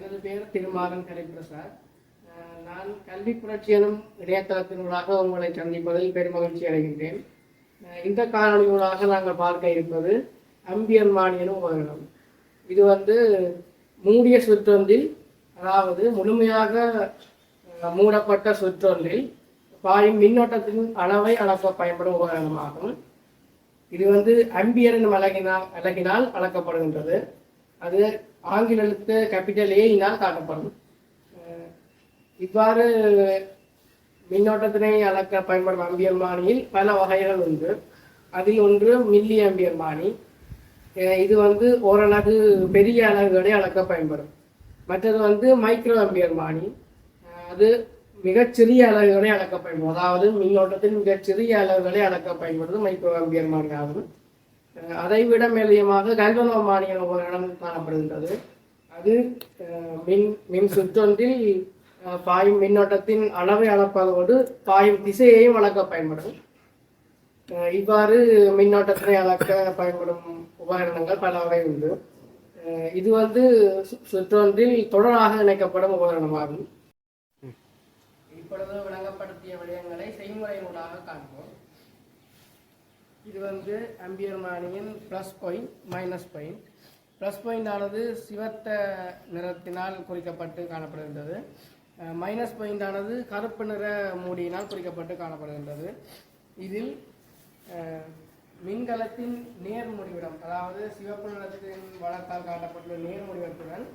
எனது பெயர் திருமாறன் கலைப்பிரசாத். நான் கல்வி புரட்சி எனும் இணையதளத்தினூடாக உங்களை சந்திப்பதில் பெருமகிழ்ச்சி அடைகின்றேன். இந்த காணொலியூடாக நாங்கள் பார்க்க இருப்பது அம்பியர்மானி எனும் உபகரணம். இது மூடிய சுற்றொன்றில், அதாவது முழுமையாக மூடப்பட்ட சுற்றொன்றில் பாயும் மின்னோட்டத்தின் அளவை அளக்க பயன்படும் உபகரணமாகும். இது அம்பியர் என்னும் அலகினால் அளக்கப்படுகின்றது. அது ஆங்கில எழுத்து கேபிட்டல் ஏயினால் காட்டப்படும். இவ்வாறு மின்னோட்டத்தினை அளக்க பயன்படும் அம்பியர்மானியில் பல வகைகள் உண்டு. அதில் ஒன்று மில்லி அம்பியர்மானி. இது ஓரளவு பெரிய அலகுகளை அளக்க பயன்படும். மற்றது மைக்ரோ அம்பியர்மானி. அது மிகச்சிறிய அலகுகளை அளக்க பயன்படும். அதாவது மின்னோட்டத்தின் மிகச்சிறிய அலகுகளை அளக்க பயன்படுவது மைக்ரோ அம்பியர்மானி ஆகும். அதைவிட மேலியமாக கல்வனோமானி என உபகரணம் காணப்படுகின்றது. அது மின் சுற்றொன்றில் பாயும் மின்னோட்டத்தின் அளவை அளப்பதோடு பாயும் திசையையும் அளக்க பயன்படும். இவ்வாறு மின்னோட்டத்தினை அளக்க பயன்படும் உபகரணங்கள் பல வகை உண்டு. இது சுற்றொன்றில் தொடராக இணைக்கப்படும் உபகரணமாகும். இப்பொழுது விளங்கப்படுத்திய விடயங்களை செய்முறையினூடாக காண்போம். இது அம்பியர்மானியின் plus point, minus point. Plus point ஆனது சிவத்த நிறத்தினால் குறிக்கப்பட்டு காணப்படுகின்றது. மைனஸ் பாயிண்ட் ஆனது கருப்பு நிற மூடியினால் குறிக்கப்பட்டு காணப்படுகின்றது. இதில் மின்கலத்தின் நேர் முடிவிடம், அதாவது சிவப்பு நிறத்தின் வளத்தால் காட்டப்பட்டுள்ள நேர் முடிவிடத்துடன்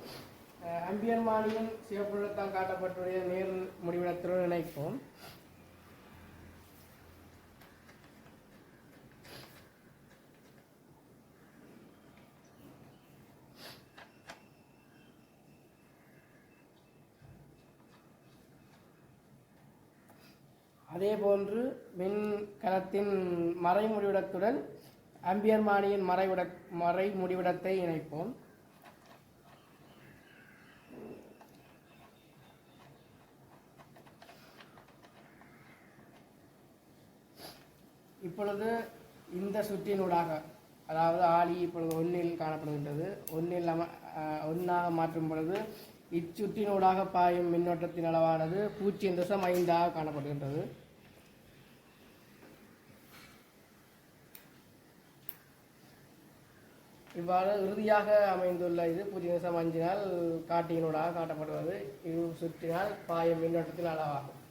அம்பியர்மானியின் சிவப்பு நிறத்தால் காட்டப்பட்டுள்ள நேர் முடிவிடத்துடன் இணைப்போம். அதே போன்று மின்கலத்தின் மறைமுடிவிடத்துடன் அம்பியர்மானியின் மறைமுடிவிடத்தை இணைப்போம். இப்பொழுது இந்த சுற்றினூடாக, அதாவது ஆளி இப்பொழுது 1 காணப்படுகின்றது. 1 மாற்றும் பொழுது இச்சுற்றினூடாக பாயும் மின்னோட்டத்தின் அளவானது 0.5 காணப்படுகின்றது. இவ்வாறு இறுதியாக அமைந்துள்ள இது 0.5 காட்டியினூடாக காட்டப்படுவது. இது சுற்றினால் பாயும் மின்னோட்டத்தின் அளவாகும்.